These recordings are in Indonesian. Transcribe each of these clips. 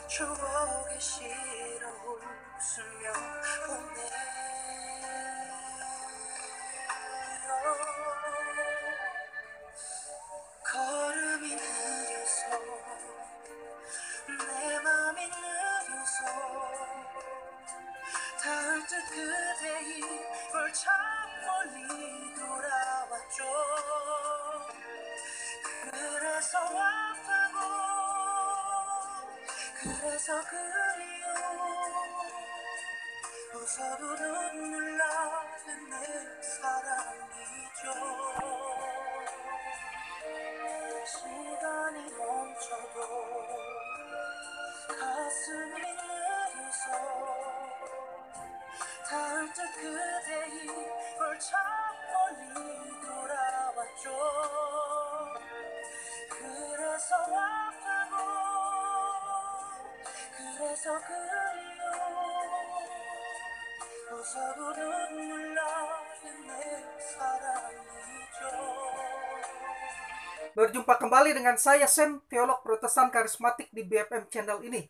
추억에 실어 웃으며 보내 걸음이 느려서 내 맘이 느려서 닿을 듯 그대 입을 참 멀리 돌아왔죠. 그래서 아프고 그래서 그리워 웃어도 눈물 나는 내 사랑이죠. 시간이 멈춰도 가슴이 느려서 닿을 듯 그대 입을 참 멀리 돌아왔죠. 그래서 아프고 그래서 그리워 웃어도 눈물 나는 내 사랑이죠. Berjumpa kembali dengan saya Sam, teolog Protestan karismatik di BFM channel ini.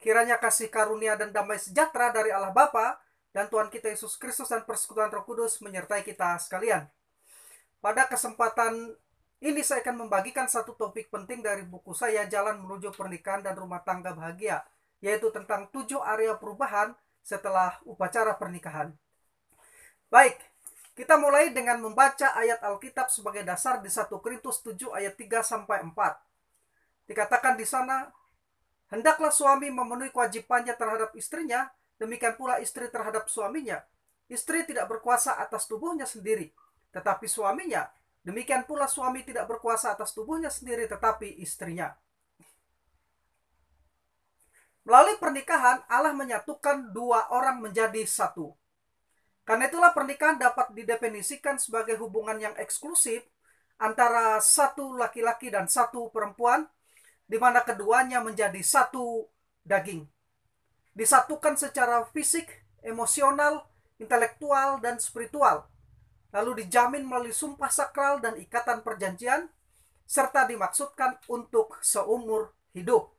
Kiranya kasih karunia dan damai sejahtera dari Allah Bapa dan Tuhan kita Yesus Kristus dan persekutuan Roh Kudus menyertai kita sekalian. Pada kesempatan ini saya akan membagikan satu topik penting dari buku saya Jalan Menuju Pernikahan dan Rumah Tangga Bahagia, yaitu tentang 7 area perubahan setelah upacara pernikahan. Baik, kita mulai dengan membaca ayat Alkitab sebagai dasar di 1 Korintus 7 ayat 3-4. Dikatakan di sana, hendaklah suami memenuhi kewajibannya terhadap istrinya, demikian pula istri terhadap suaminya. Istri tidak berkuasa atas tubuhnya sendiri, tetapi suaminya. Demikian pula suami tidak berkuasa atas tubuhnya sendiri, tetapi istrinya. Melalui pernikahan, Allah menyatukan dua orang menjadi satu. Karena itulah pernikahan dapat didefinisikan sebagai hubungan yang eksklusif antara satu laki-laki dan satu perempuan, di mana keduanya menjadi satu daging. Disatukan secara fisik, emosional, intelektual, dan spiritual. Lalu dijamin melalui sumpah sakral dan ikatan perjanjian, serta dimaksudkan untuk seumur hidup.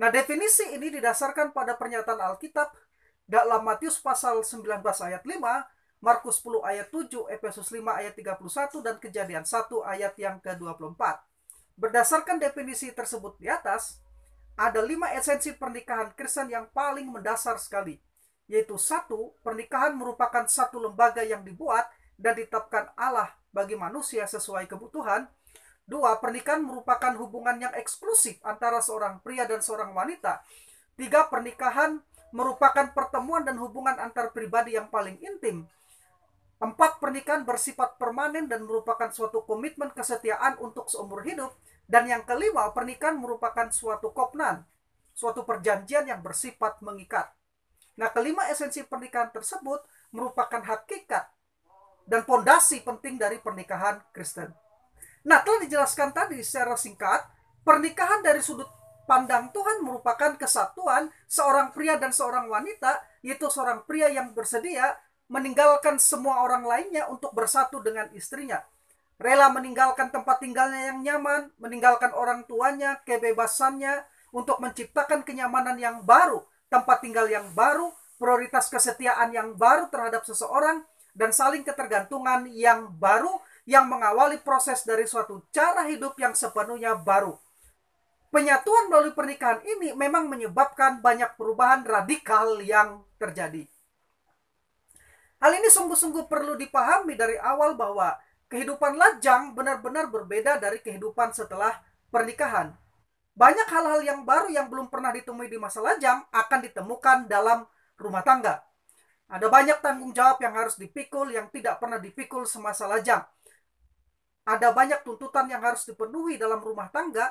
Nah, definisi ini didasarkan pada pernyataan Alkitab dalam Matius pasal 19 ayat 5, Markus 10 ayat 7, Efesus 5 ayat 31, dan Kejadian 1 ayat yang ke-24. Berdasarkan definisi tersebut di atas, ada 5 esensi pernikahan Kristen yang paling mendasar sekali, yaitu 1. Pernikahan merupakan satu lembaga yang dibuat dan ditetapkan Allah bagi manusia sesuai kebutuhan. 2. Pernikahan merupakan hubungan yang eksklusif antara seorang pria dan seorang wanita. 3. Pernikahan merupakan pertemuan dan hubungan antar pribadi yang paling intim. 4. Pernikahan bersifat permanen dan merupakan suatu komitmen kesetiaan untuk seumur hidup. Dan yang kelima, pernikahan merupakan suatu kopnan, suatu perjanjian yang bersifat mengikat. Nah, kelima esensi pernikahan tersebut merupakan hakikat dan fondasi penting dari pernikahan Kristen. Nah, telah dijelaskan tadi secara singkat, pernikahan dari sudut pandang Tuhan merupakan kesatuan seorang pria dan seorang wanita, yaitu seorang pria yang bersedia meninggalkan semua orang lainnya untuk bersatu dengan istrinya. Rela meninggalkan tempat tinggalnya yang nyaman, meninggalkan orang tuanya, kebebasannya, untuk menciptakan kenyamanan yang baru, tempat tinggal yang baru, prioritas kesetiaan yang baru terhadap seseorang, dan saling ketergantungan yang baru, yang mengawali proses dari suatu cara hidup yang sepenuhnya baru. Penyatuan melalui pernikahan ini memang menyebabkan banyak perubahan radikal yang terjadi. Hal ini sungguh-sungguh perlu dipahami dari awal bahwa kehidupan lajang benar-benar berbeda dari kehidupan setelah pernikahan. Banyak hal-hal yang baru yang belum pernah ditemui di masa lajang akan ditemukan dalam rumah tangga. Ada banyak tanggung jawab yang harus dipikul yang tidak pernah dipikul semasa lajang. Ada banyak tuntutan yang harus dipenuhi dalam rumah tangga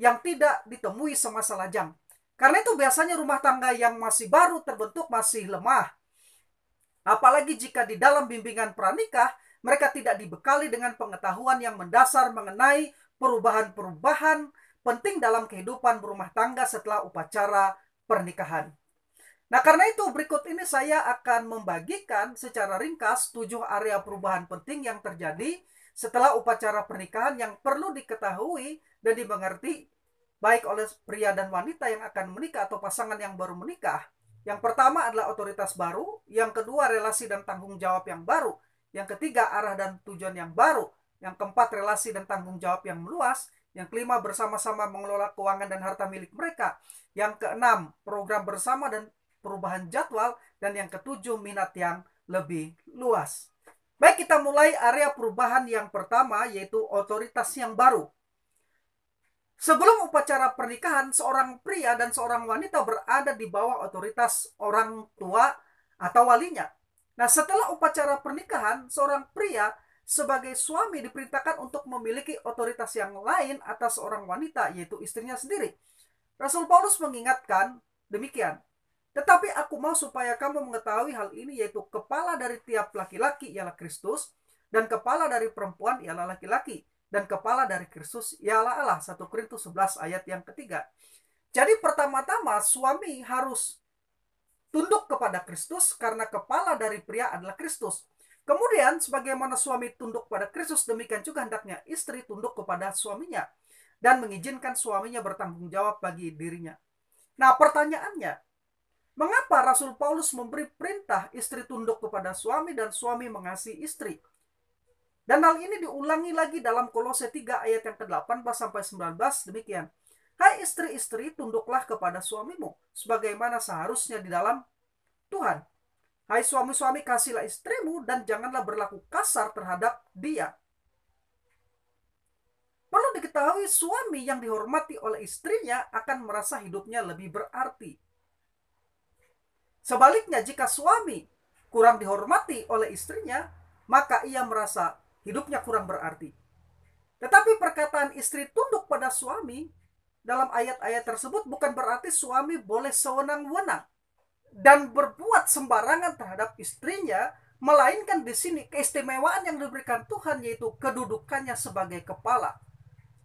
yang tidak ditemui semasa lajang. Karena itu biasanya rumah tangga yang masih baru terbentuk masih lemah. Apalagi jika di dalam bimbingan pranikah, mereka tidak dibekali dengan pengetahuan yang mendasar mengenai perubahan-perubahan penting dalam kehidupan berumah tangga setelah upacara pernikahan. Nah, karena itu berikut ini saya akan membagikan secara ringkas 7 area perubahan penting yang terjadi setelah upacara pernikahan yang perlu diketahui dan dimengerti baik oleh pria dan wanita yang akan menikah atau pasangan yang baru menikah. Yang pertama adalah otoritas baru, yang kedua relasi dan tanggung jawab yang baru, yang ketiga arah dan tujuan yang baru, yang keempat relasi dan tanggung jawab yang meluas, yang kelima bersama-sama mengelola keuangan dan harta milik mereka, yang keenam program bersama dan perubahan jadwal, dan yang ketujuh minat yang lebih luas. Baik, kita mulai area perubahan yang pertama, yaitu otoritas yang baru. Sebelum upacara pernikahan, seorang pria dan seorang wanita berada di bawah otoritas orang tua atau walinya. Nah, setelah upacara pernikahan, seorang pria sebagai suami diperintahkan untuk memiliki otoritas yang lain atas seorang wanita, yaitu istrinya sendiri. Rasul Paulus mengingatkan demikian. Tetapi aku mau supaya kamu mengetahui hal ini, yaitu kepala dari tiap laki-laki ialah Kristus, dan kepala dari perempuan ialah laki-laki, dan kepala dari Kristus ialah Allah. 1 Korintus 11 ayat yang ketiga. Jadi pertama-tama suami harus tunduk kepada Kristus karena kepala dari pria adalah Kristus. Kemudian sebagaimana suami tunduk kepada Kristus, demikian juga hendaknya istri tunduk kepada suaminya dan mengizinkan suaminya bertanggung jawab bagi dirinya. Nah, pertanyaannya, mengapa Rasul Paulus memberi perintah istri tunduk kepada suami dan suami mengasihi istri? Dan hal ini diulangi lagi dalam Kolose 3 ayat yang ke-18 sampai 19 demikian. Hai istri-istri, tunduklah kepada suamimu sebagaimana seharusnya di dalam Tuhan. Hai suami-suami, kasihlah istrimu dan janganlah berlaku kasar terhadap dia. Perlu diketahui, suami yang dihormati oleh istrinya akan merasa hidupnya lebih berarti. Sebaliknya, jika suami kurang dihormati oleh istrinya, maka ia merasa hidupnya kurang berarti. Tetapi perkataan istri tunduk pada suami dalam ayat-ayat tersebut bukan berarti suami boleh sewenang-wenang dan berbuat sembarangan terhadap istrinya, melainkan di sini keistimewaan yang diberikan Tuhan, yaitu kedudukannya sebagai kepala.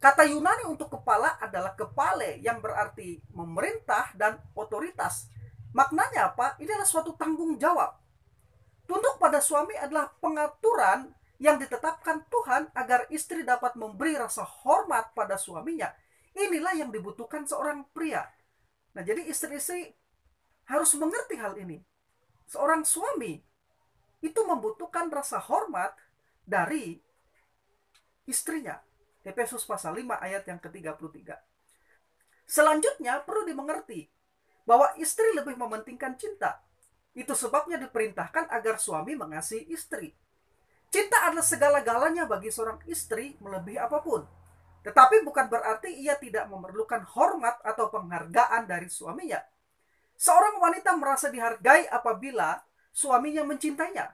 Kata Yunani untuk kepala adalah kepale, yang berarti memerintah dan otoritas. Maknanya apa? Ini adalah suatu tanggung jawab. Tunduk pada suami adalah pengaturan yang ditetapkan Tuhan agar istri dapat memberi rasa hormat pada suaminya. Inilah yang dibutuhkan seorang pria. Nah, jadi istri-istri harus mengerti hal ini. Seorang suami itu membutuhkan rasa hormat dari istrinya. Efesus pasal 5 ayat yang ke-33. Selanjutnya perlu dimengerti bahwa istri lebih mementingkan cinta. Itu sebabnya diperintahkan agar suami mengasihi istri. Cinta adalah segala-galanya bagi seorang istri melebihi apapun. Tetapi bukan berarti ia tidak memerlukan hormat atau penghargaan dari suaminya. Seorang wanita merasa dihargai apabila suaminya mencintainya.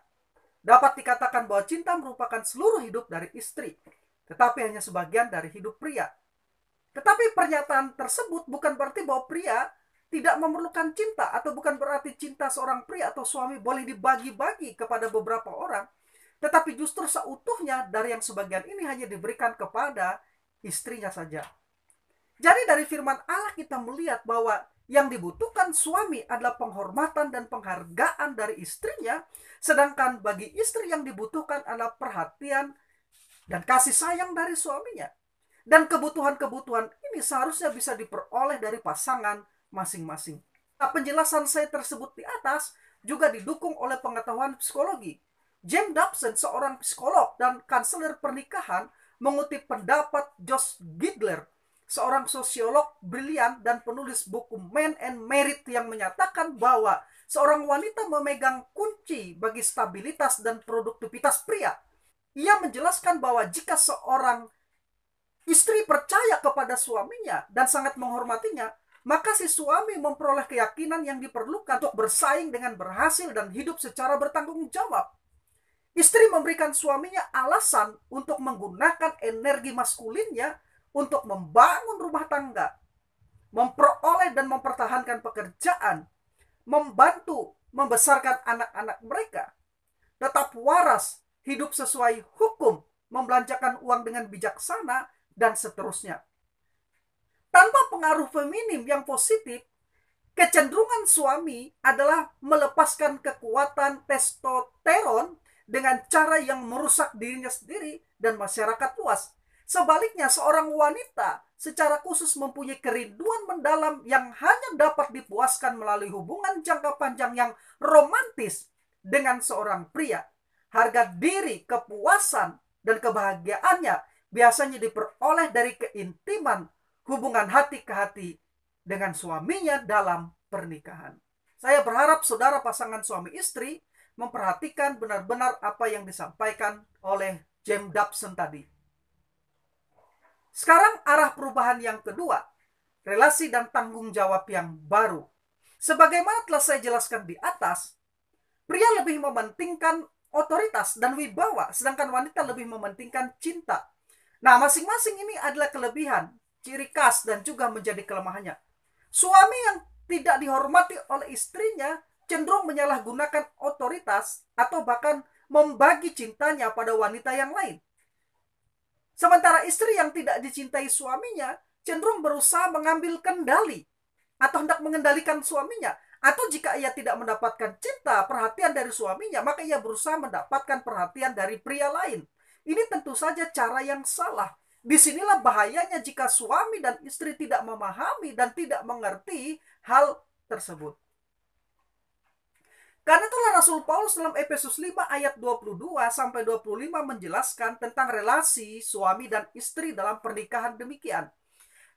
Dapat dikatakan bahwa cinta merupakan seluruh hidup dari istri, tetapi hanya sebagian dari hidup pria. Tetapi pernyataan tersebut bukan berarti bahwa pria tidak memerlukan cinta, atau bukan berarti cinta seorang pria atau suami boleh dibagi-bagi kepada beberapa orang. Tetapi justru seutuhnya dari yang sebagian ini hanya diberikan kepada istrinya saja. Jadi dari firman Allah kita melihat bahwa yang dibutuhkan suami adalah penghormatan dan penghargaan dari istrinya, sedangkan bagi istri yang dibutuhkan adalah perhatian dan kasih sayang dari suaminya. Dan kebutuhan-kebutuhan ini seharusnya bisa diperoleh dari pasangan masing-masing. Nah, penjelasan saya tersebut di atas juga didukung oleh pengetahuan psikologi. James Dobson, seorang psikolog dan kanselir pernikahan, mengutip pendapat Josh Gidler, seorang sosiolog brilian dan penulis buku Man and Merit, yang menyatakan bahwa seorang wanita memegang kunci bagi stabilitas dan produktivitas pria. Ia menjelaskan bahwa jika seorang istri percaya kepada suaminya dan sangat menghormatinya, maka si suami memperoleh keyakinan yang diperlukan untuk bersaing dengan berhasil dan hidup secara bertanggung jawab. Istri memberikan suaminya alasan untuk menggunakan energi maskulinnya untuk membangun rumah tangga, memperoleh dan mempertahankan pekerjaan, membantu membesarkan anak-anak mereka, tetap waras, hidup sesuai hukum, membelanjakan uang dengan bijaksana, dan seterusnya. Tanpa pengaruh feminim yang positif, kecenderungan suami adalah melepaskan kekuatan testosteron dengan cara yang merusak dirinya sendiri dan masyarakat luas. Sebaliknya, seorang wanita secara khusus mempunyai kerinduan mendalam yang hanya dapat dipuaskan melalui hubungan jangka panjang yang romantis dengan seorang pria. Harga diri, kepuasan, dan kebahagiaannya biasanya diperoleh dari keintiman hubungan hati ke hati dengan suaminya dalam pernikahan. Saya berharap saudara pasangan suami istri memperhatikan benar-benar apa yang disampaikan oleh James Dobson tadi. Sekarang arah perubahan yang kedua, relasi dan tanggung jawab yang baru. Sebagaimana telah saya jelaskan di atas, pria lebih mementingkan otoritas dan wibawa, sedangkan wanita lebih mementingkan cinta. Nah, masing-masing ini adalah kelebihan, ciri khas, dan juga menjadi kelemahannya. Suami yang tidak dihormati oleh istrinya cenderung menyalahgunakan otoritas atau bahkan membagi cintanya pada wanita yang lain. Sementara istri yang tidak dicintai suaminya cenderung berusaha mengambil kendali atau hendak mengendalikan suaminya. Atau jika ia tidak mendapatkan cinta, perhatian dari suaminya, maka ia berusaha mendapatkan perhatian dari pria lain. Ini tentu saja cara yang salah. Disinilah bahayanya jika suami dan istri tidak memahami dan tidak mengerti hal tersebut. Karena itulah Rasul Paulus dalam Efesus 5 ayat 22 sampai 25 menjelaskan tentang relasi suami dan istri dalam pernikahan demikian.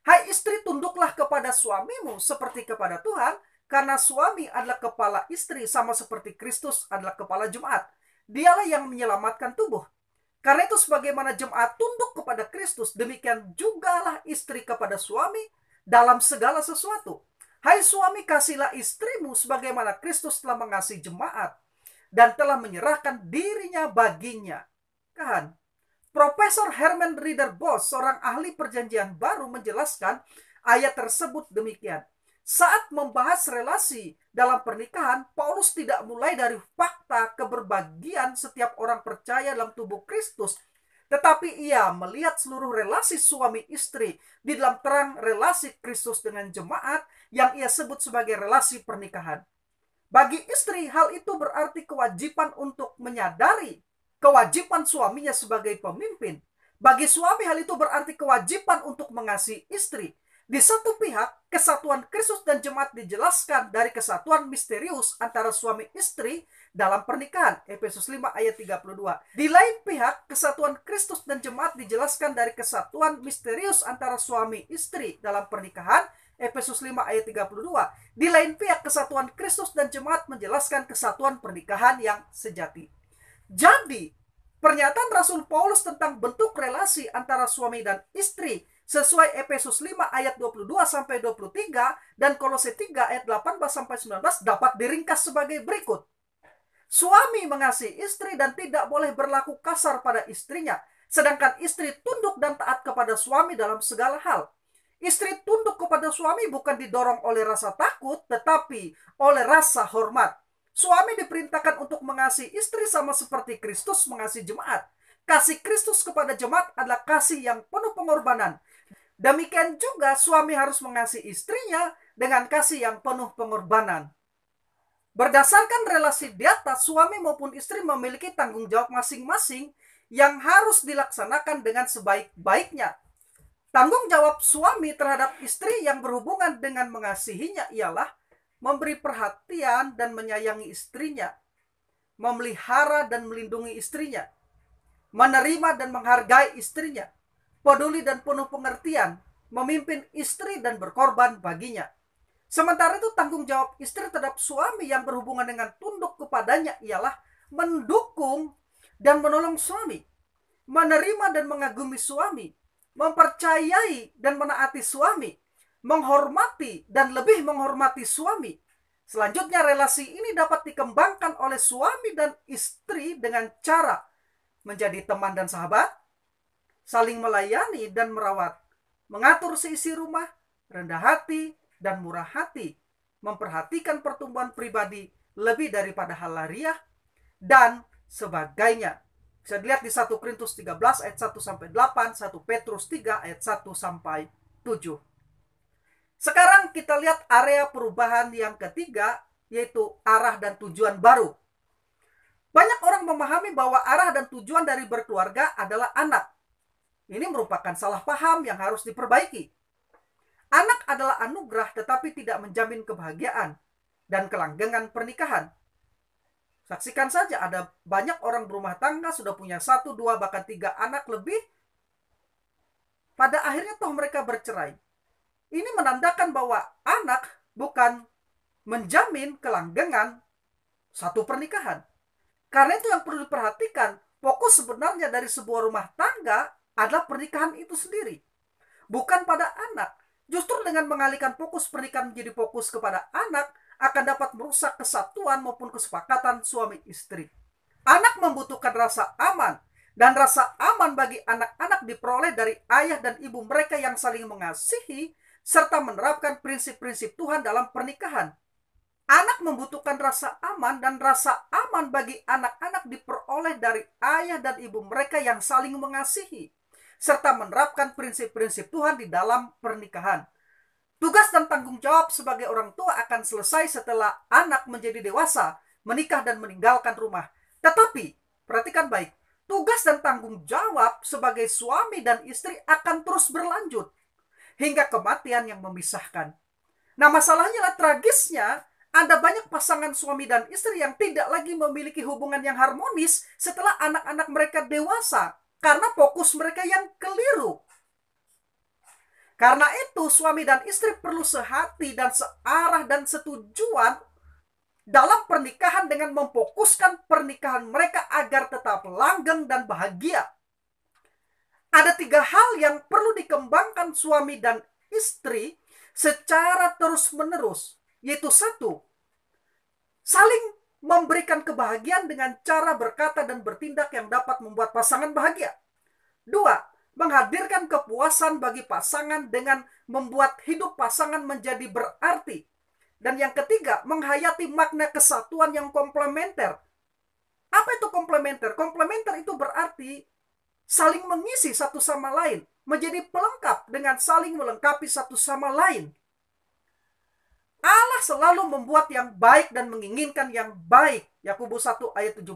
Hai istri, tunduklah kepada suamimu seperti kepada Tuhan, karena suami adalah kepala istri sama seperti Kristus adalah kepala jemaat. Dialah yang menyelamatkan tubuh. Karena itu sebagaimana jemaat tunduk kepada Kristus, demikian jugalah istri kepada suami dalam segala sesuatu. Hai suami, kasihlah istrimu sebagaimana Kristus telah mengasihi jemaat dan telah menyerahkan dirinya baginya. Kan? Profesor Herman Reeder Bos, seorang ahli perjanjian baru, menjelaskan ayat tersebut demikian. Saat membahas relasi dalam pernikahan, Paulus tidak mulai dari fakta keberbagian setiap orang percaya dalam tubuh Kristus, tetapi ia melihat seluruh relasi suami istri di dalam terang relasi Kristus dengan jemaat yang ia sebut sebagai relasi pernikahan. Bagi istri, hal itu berarti kewajiban untuk menyadari kewajiban suaminya sebagai pemimpin. Bagi suami, hal itu berarti kewajiban untuk mengasihi istri. Di satu pihak, kesatuan Kristus dan jemaat dijelaskan dari kesatuan misterius antara suami istri dalam pernikahan. Efesus 5 ayat 32. Di lain pihak, kesatuan Kristus dan jemaat dijelaskan dari kesatuan misterius antara suami istri dalam pernikahan. Efesus 5 ayat 32. Di lain pihak, kesatuan Kristus dan jemaat menjelaskan kesatuan pernikahan yang sejati. Jadi, pernyataan Rasul Paulus tentang bentuk relasi antara suami dan istri sesuai Efesus 5 ayat 22 sampai 23 dan Kolose 3 ayat 18 sampai 19 dapat diringkas sebagai berikut. Suami mengasihi istri dan tidak boleh berlaku kasar pada istrinya, sedangkan istri tunduk dan taat kepada suami dalam segala hal. Istri tunduk kepada suami bukan didorong oleh rasa takut, tetapi oleh rasa hormat. Suami diperintahkan untuk mengasihi istri sama seperti Kristus mengasihi jemaat. Kasih Kristus kepada jemaat adalah kasih yang penuh pengorbanan. Demikian juga suami harus mengasihi istrinya dengan kasih yang penuh pengorbanan. Berdasarkan relasi di atas, suami maupun istri memiliki tanggung jawab masing-masing yang harus dilaksanakan dengan sebaik-baiknya. Tanggung jawab suami terhadap istri yang berhubungan dengan mengasihinya ialah memberi perhatian dan menyayangi istrinya, memelihara dan melindungi istrinya, menerima dan menghargai istrinya, peduli dan penuh pengertian, memimpin istri dan berkorban baginya. Sementara itu tanggung jawab istri terhadap suami yang berhubungan dengan tunduk kepadanya ialah mendukung dan menolong suami, menerima dan mengagumi suami, mempercayai dan menaati suami, menghormati dan lebih menghormati suami. Selanjutnya, relasi ini dapat dikembangkan oleh suami dan istri dengan cara menjadi teman dan sahabat, saling melayani dan merawat, mengatur seisi rumah, rendah hati dan murah hati, memperhatikan pertumbuhan pribadi lebih daripada hal lahiriah, dan sebagainya. Bisa dilihat di 1 Korintus 13 ayat 1 sampai 8, 1 Petrus 3 ayat 1 sampai 7. Sekarang kita lihat area perubahan yang ketiga, yaitu arah dan tujuan baru. Banyak orang memahami bahwa arah dan tujuan dari berkeluarga adalah anak. Ini merupakan salah paham yang harus diperbaiki. Anak adalah anugerah tetapi tidak menjamin kebahagiaan dan kelanggengan pernikahan. Saksikan saja, ada banyak orang berumah tangga sudah punya 1, 2, bahkan 3 anak lebih. Pada akhirnya toh mereka bercerai. Ini menandakan bahwa anak bukan menjamin kelanggengan satu pernikahan. Karena itu yang perlu diperhatikan, fokus sebenarnya dari sebuah rumah tangga adalah pernikahan itu sendiri, bukan pada anak. Justru dengan mengalihkan fokus pernikahan menjadi fokus kepada anak, akan dapat merusak kesatuan maupun kesepakatan suami istri. Anak membutuhkan rasa aman, dan rasa aman bagi anak-anak diperoleh dari ayah dan ibu mereka yang saling mengasihi, serta menerapkan prinsip-prinsip Tuhan dalam pernikahan. Anak membutuhkan rasa aman, dan rasa aman bagi anak-anak diperoleh dari ayah dan ibu mereka yang saling mengasihi, serta menerapkan prinsip-prinsip Tuhan di dalam pernikahan. Tugas dan tanggung jawab sebagai orang tua akan selesai setelah anak menjadi dewasa, menikah dan meninggalkan rumah. Tetapi, perhatikan baik, tugas dan tanggung jawab sebagai suami dan istri akan terus berlanjut hingga kematian yang memisahkan. Nah, masalahnya lah, tragisnya, ada banyak pasangan suami dan istri yang tidak lagi memiliki hubungan yang harmonis setelah anak-anak mereka dewasa, karena fokus mereka yang keliru. Karena itu, suami dan istri perlu sehati dan searah dan setujuan dalam pernikahan dengan memfokuskan pernikahan mereka agar tetap langgeng dan bahagia. Ada 3 hal yang perlu dikembangkan suami dan istri secara terus-menerus, yaitu 1, saling memberikan kebahagiaan dengan cara berkata dan bertindak yang dapat membuat pasangan bahagia. 2, menghadirkan kepuasan bagi pasangan dengan membuat hidup pasangan menjadi berarti. Dan yang ketiga, menghayati makna kesatuan yang komplementer. Apa itu komplementer? Komplementer itu berarti saling mengisi satu sama lain, menjadi pelengkap dengan saling melengkapi satu sama lain. Allah selalu membuat yang baik dan menginginkan yang baik. Yakobus 1 ayat 17.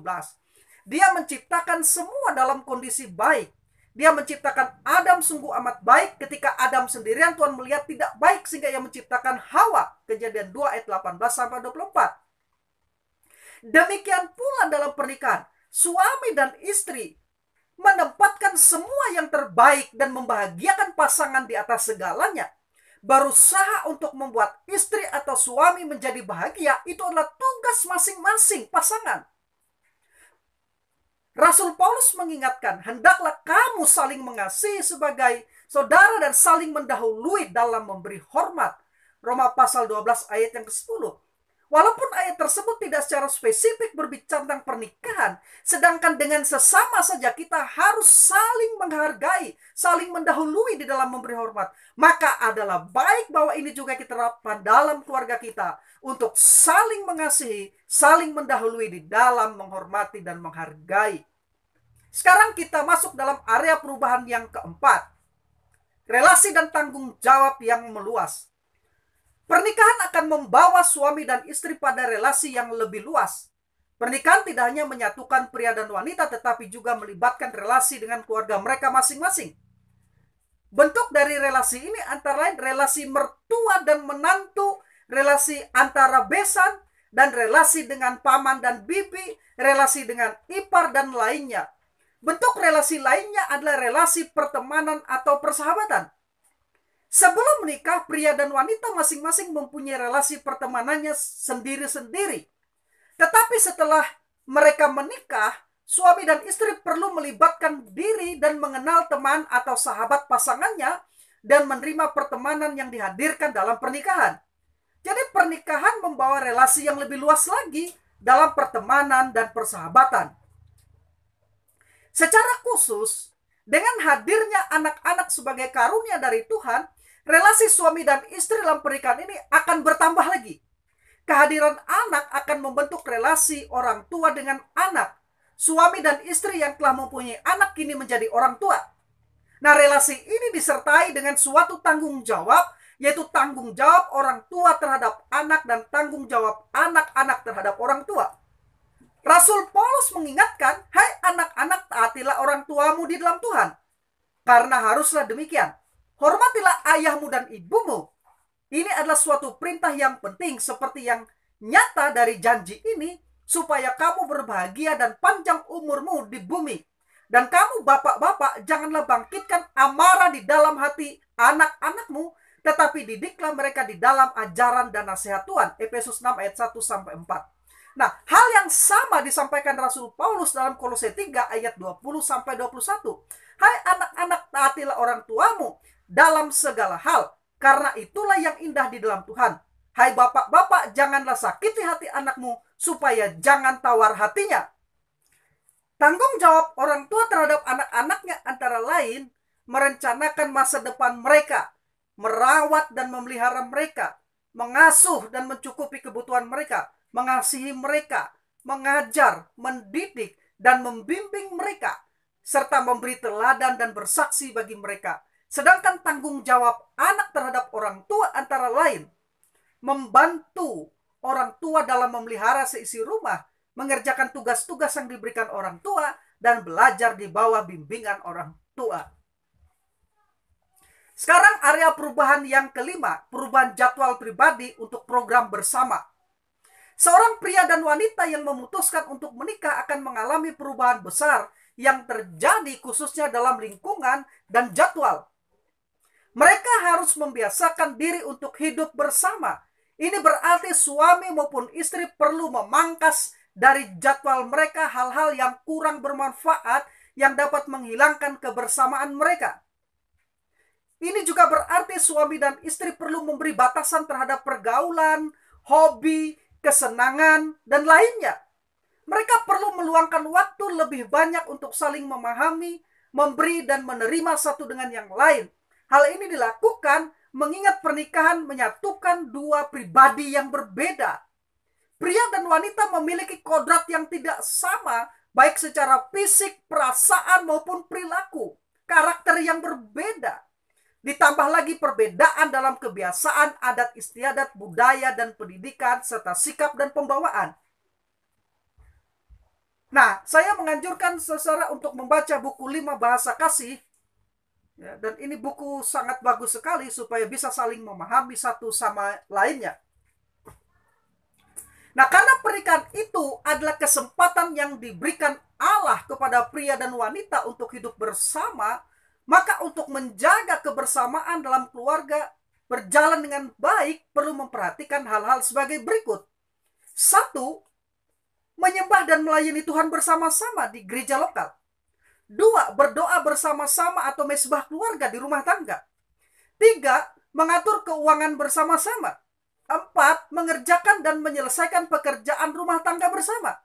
Dia menciptakan semua dalam kondisi baik. Dia menciptakan Adam sungguh amat baik. Ketika Adam sendirian, Tuhan melihat tidak baik sehingga ia menciptakan Hawa. Kejadian 2 ayat 18-24. Demikian pula dalam pernikahan, suami dan istri menempatkan semua yang terbaik dan membahagiakan pasangan di atas segalanya. Berusaha untuk membuat istri atau suami menjadi bahagia, itu adalah tugas masing-masing pasangan. Rasul Paulus mengingatkan, hendaklah kamu saling mengasihi sebagai saudara dan saling mendahului dalam memberi hormat. Roma pasal 12 ayat yang ke-10. Walaupun ayat tersebut tidak secara spesifik berbicara tentang pernikahan, sedangkan dengan sesama saja kita harus saling menghargai, saling mendahului di dalam memberi hormat. Maka adalah baik bahwa ini juga kita terapkan dalam keluarga kita untuk saling mengasihi, saling mendahului di dalam menghormati dan menghargai. Sekarang kita masuk dalam area perubahan yang keempat. Relasi dan tanggung jawab yang meluas. Pernikahan akan membawa suami dan istri pada relasi yang lebih luas. Pernikahan tidak hanya menyatukan pria dan wanita, tetapi juga melibatkan relasi dengan keluarga mereka masing-masing. Bentuk dari relasi ini antara lain relasi mertua dan menantu, relasi antara besan, dan relasi dengan paman dan bibi, relasi dengan ipar, dan lainnya. Bentuk relasi lainnya adalah relasi pertemanan atau persahabatan. Sebelum menikah, pria dan wanita masing-masing mempunyai relasi pertemanannya sendiri-sendiri. Tetapi setelah mereka menikah, suami dan istri perlu melibatkan diri dan mengenal teman atau sahabat pasangannya dan menerima pertemanan yang dihadirkan dalam pernikahan. Jadi pernikahan membawa relasi yang lebih luas lagi dalam pertemanan dan persahabatan. Secara khusus, dengan hadirnya anak-anak sebagai karunia dari Tuhan, relasi suami dan istri dalam pernikahan ini akan bertambah lagi. Kehadiran anak akan membentuk relasi orang tua dengan anak. Suami dan istri yang telah mempunyai anak kini menjadi orang tua. Nah, relasi ini disertai dengan suatu tanggung jawab, yaitu tanggung jawab orang tua terhadap anak dan tanggung jawab anak-anak terhadap orang tua. Rasul Paulus mengingatkan, hai anak-anak, taatilah orang tuamu di dalam Tuhan. Karena haruslah demikian. Hormatilah ayahmu dan ibumu. Ini adalah suatu perintah yang penting seperti yang nyata dari janji ini, supaya kamu berbahagia dan panjang umurmu di bumi. Dan kamu bapak-bapak, janganlah bangkitkan amarah di dalam hati anak-anakmu, tetapi didiklah mereka di dalam ajaran dan nasihat Tuhan. Efesus 6 ayat 1-4. Nah, hal yang sama disampaikan Rasul Paulus dalam Kolose 3 ayat 20-21. Hai anak-anak, taatilah orang tuamu dalam segala hal, karena itulah yang indah di dalam Tuhan. Hai bapak-bapak, janganlah sakiti hati anakmu, supaya jangan tawar hatinya. Tanggung jawab orang tua terhadap anak-anaknya antara lain merencanakan masa depan mereka, merawat dan memelihara mereka, mengasuh dan mencukupi kebutuhan mereka, mengasihi mereka, mengajar, mendidik, dan membimbing mereka, serta memberi teladan dan bersaksi bagi mereka. Sedangkan tanggung jawab anak terhadap orang tua antara lain membantu orang tua dalam memelihara seisi rumah, mengerjakan tugas-tugas yang diberikan orang tua, dan belajar di bawah bimbingan orang tua. Sekarang area perubahan yang kelima, perubahan jadwal pribadi untuk program bersama. Seorang pria dan wanita yang memutuskan untuk menikah akan mengalami perubahan besar yang terjadi khususnya dalam lingkungan dan jadwal. Mereka harus membiasakan diri untuk hidup bersama. Ini berarti suami maupun istri perlu memangkas dari jadwal mereka hal-hal yang kurang bermanfaat yang dapat menghilangkan kebersamaan mereka. Ini juga berarti suami dan istri perlu memberi batasan terhadap pergaulan, hobi, kesenangan, dan lainnya. Mereka perlu meluangkan waktu lebih banyak untuk saling memahami, memberi, dan menerima satu dengan yang lain. Hal ini dilakukan mengingat pernikahan menyatukan dua pribadi yang berbeda. Pria dan wanita memiliki kodrat yang tidak sama, baik secara fisik, perasaan, maupun perilaku. Karakter yang berbeda. Ditambah lagi perbedaan dalam kebiasaan, adat istiadat, budaya, dan pendidikan, serta sikap dan pembawaan. Nah, saya menganjurkan saudara untuk membaca buku 5 Bahasa Kasih. Ya, dan ini buku sangat bagus sekali supaya bisa saling memahami satu sama lainnya. Nah, karena pernikahan itu adalah kesempatan yang diberikan Allah kepada pria dan wanita untuk hidup bersama, maka untuk menjaga kebersamaan dalam keluarga berjalan dengan baik perlu memperhatikan hal-hal sebagai berikut. 1. Menyembah dan melayani Tuhan bersama-sama di gereja lokal. 2. Berdoa bersama-sama atau mesbah keluarga di rumah tangga. 3. Mengatur keuangan bersama-sama. 4. Mengerjakan dan menyelesaikan pekerjaan rumah tangga bersama.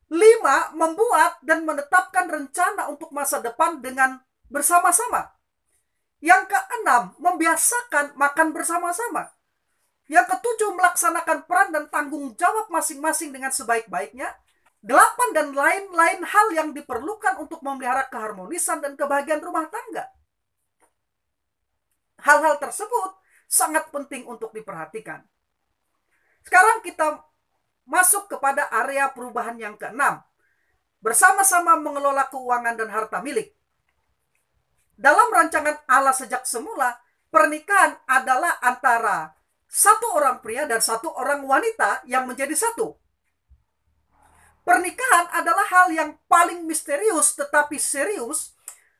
5. Membuat dan menetapkan rencana untuk masa depan dengan bersama-sama. Yang ke-6, membiasakan makan bersama-sama. Yang ke-7, melaksanakan peran dan tanggung jawab masing-masing dengan sebaik-baiknya. 8 dan lain-lain hal yang diperlukan untuk memelihara keharmonisan dan kebahagiaan rumah tangga. Hal-hal tersebut sangat penting untuk diperhatikan. Sekarang kita masuk kepada area perubahan yang ke-6. Bersama-sama mengelola keuangan dan harta milik. Dalam rancangan Allah sejak semula, pernikahan adalah antara satu orang pria dan satu orang wanita yang menjadi satu. Pernikahan adalah hal yang paling misterius tetapi serius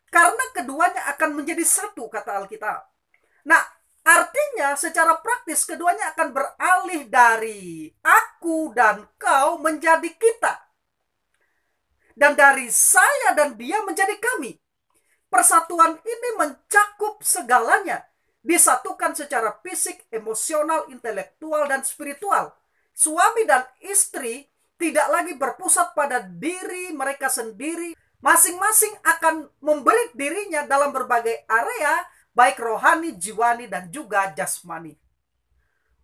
karena keduanya akan menjadi satu, kata Alkitab. Nah, artinya secara praktis keduanya akan beralih dari aku dan kau menjadi kita. Dan dari saya dan dia menjadi kami. Persatuan ini mencakup segalanya. Disatukan secara fisik, emosional, intelektual, dan spiritual. Suami dan istri tidak lagi berpusat pada diri mereka sendiri. Masing-masing akan memberi dirinya dalam berbagai area, baik rohani, jiwani, dan juga jasmani.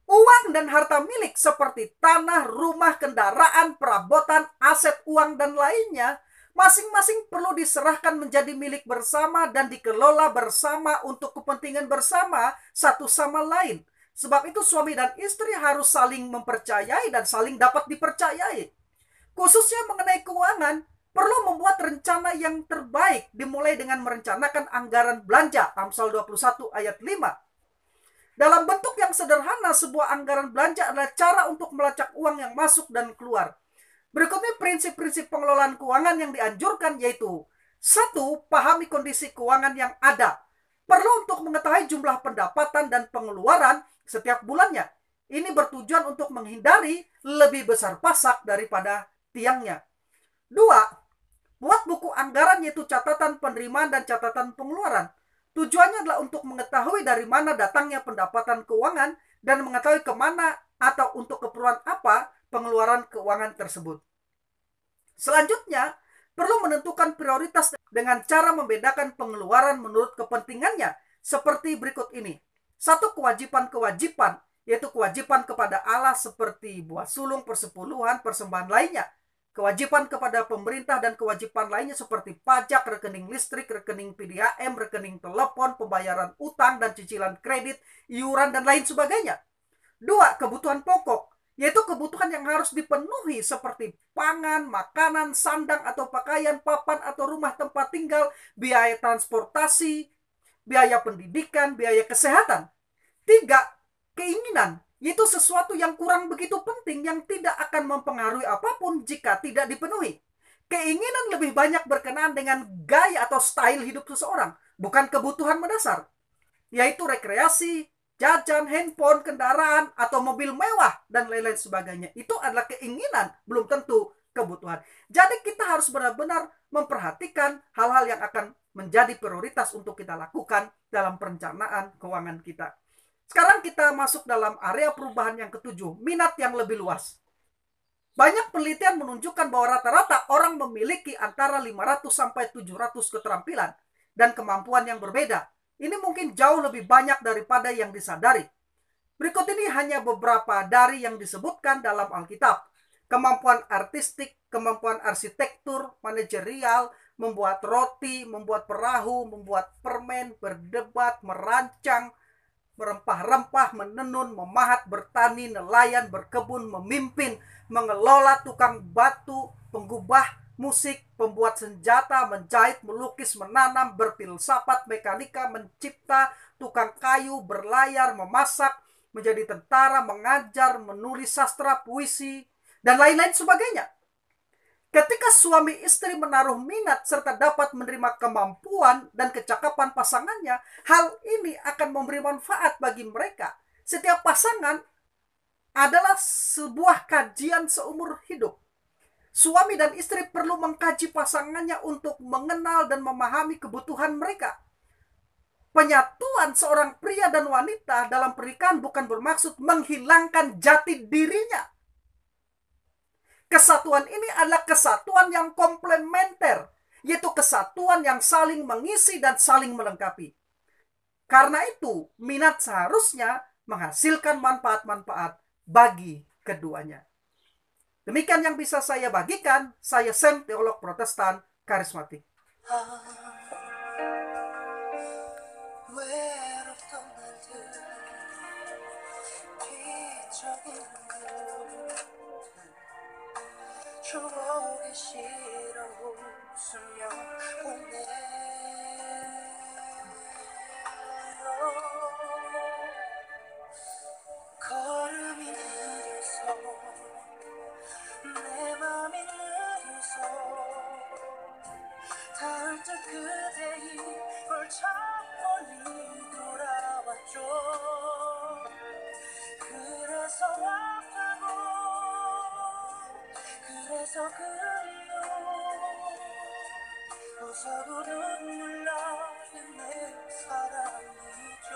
Uang dan harta milik seperti tanah, rumah, kendaraan, perabotan, aset uang, dan lainnya, masing-masing perlu diserahkan menjadi milik bersama dan dikelola bersama untuk kepentingan bersama satu sama lain. Sebab itu suami dan istri harus saling mempercayai dan saling dapat dipercayai. Khususnya mengenai keuangan, perlu membuat rencana yang terbaik, dimulai dengan merencanakan anggaran belanja, Amsal 21 ayat 5. Dalam bentuk yang sederhana, sebuah anggaran belanja adalah cara untuk melacak uang yang masuk dan keluar. Berikutnya prinsip-prinsip pengelolaan keuangan yang dianjurkan yaitu: 1. Pahami kondisi keuangan yang ada. Perlu untuk mengetahui jumlah pendapatan dan pengeluaran setiap bulannya. Ini bertujuan untuk menghindari lebih besar pasak daripada tiangnya. 2. Buat buku anggaran yaitu catatan penerimaan dan catatan pengeluaran. Tujuannya adalah untuk mengetahui dari mana datangnya pendapatan keuangan dan mengetahui kemana atau untuk keperluan apa pengeluaran keuangan tersebut. Selanjutnya, perlu menentukan prioritas dengan cara membedakan pengeluaran menurut kepentingannya seperti berikut ini. 1. Kewajiban-kewajiban, yaitu kewajiban kepada Allah seperti buah sulung, persepuluhan, persembahan lainnya. Kewajiban kepada pemerintah dan kewajiban lainnya seperti pajak, rekening listrik, rekening PDAM, rekening telepon, pembayaran utang dan cicilan kredit, iuran, dan lain sebagainya. 2. Kebutuhan pokok, yaitu kebutuhan yang harus dipenuhi seperti pangan, makanan, sandang atau pakaian, papan atau rumah tempat tinggal, biaya transportasi, biaya pendidikan, biaya kesehatan. 3. Keinginan, yaitu sesuatu yang kurang begitu penting yang tidak akan mempengaruhi apapun jika tidak dipenuhi. Keinginan lebih banyak berkenaan dengan gaya atau style hidup seseorang, bukan kebutuhan mendasar, yaitu rekreasi, jajan, handphone, kendaraan, atau mobil mewah, dan lain-lain sebagainya. Itu adalah keinginan, belum tentu kebutuhan. Jadi kita harus benar-benar memperhatikan hal-hal yang akan menjadi prioritas untuk kita lakukan dalam perencanaan keuangan kita. Sekarang kita masuk dalam area perubahan yang ketujuh, minat yang lebih luas. Banyak penelitian menunjukkan bahwa rata-rata orang memiliki antara 500 sampai 700 keterampilan dan kemampuan yang berbeda. Ini mungkin jauh lebih banyak daripada yang disadari. Berikut ini hanya beberapa dari yang disebutkan dalam Alkitab. Kemampuan artistik, kemampuan arsitektur, manajerial, membuat roti, membuat perahu, membuat permen, berdebat, merancang, merempah-rempah, menenun, memahat, bertani, nelayan, berkebun, memimpin, mengelola, tukang batu, penggubah musik, pembuat senjata, menjahit, melukis, menanam, berfilsafat, mekanika, mencipta, tukang kayu, berlayar, memasak, menjadi tentara, mengajar, menulis sastra, puisi, dan lain-lain sebagainya. Ketika suami istri menaruh minat serta dapat menerima kemampuan dan kecakapan pasangannya, hal ini akan memberi manfaat bagi mereka. Setiap pasangan adalah sebuah kajian seumur hidup. Suami dan istri perlu mengkaji pasangannya untuk mengenal dan memahami kebutuhan mereka. Penyatuan seorang pria dan wanita dalam pernikahan bukan bermaksud menghilangkan jati dirinya. Kesatuan ini adalah kesatuan yang komplementer, yaitu kesatuan yang saling mengisi dan saling melengkapi. Karena itu, minat seharusnya menghasilkan manfaat-manfaat bagi keduanya. Demikian yang bisa saya bagikan. Saya Sam, teolog Protestan karismatik. 외롭던 날들 기적인 추억이 실어 웃으며 보내 걸음이 느려서 내 맘이 느려서 닿을 듯 그대의 벌창 멀리 돌아왔죠. 그래서 아프고 그래서 그리워 웃어도 눈물 나는 내 사랑이죠.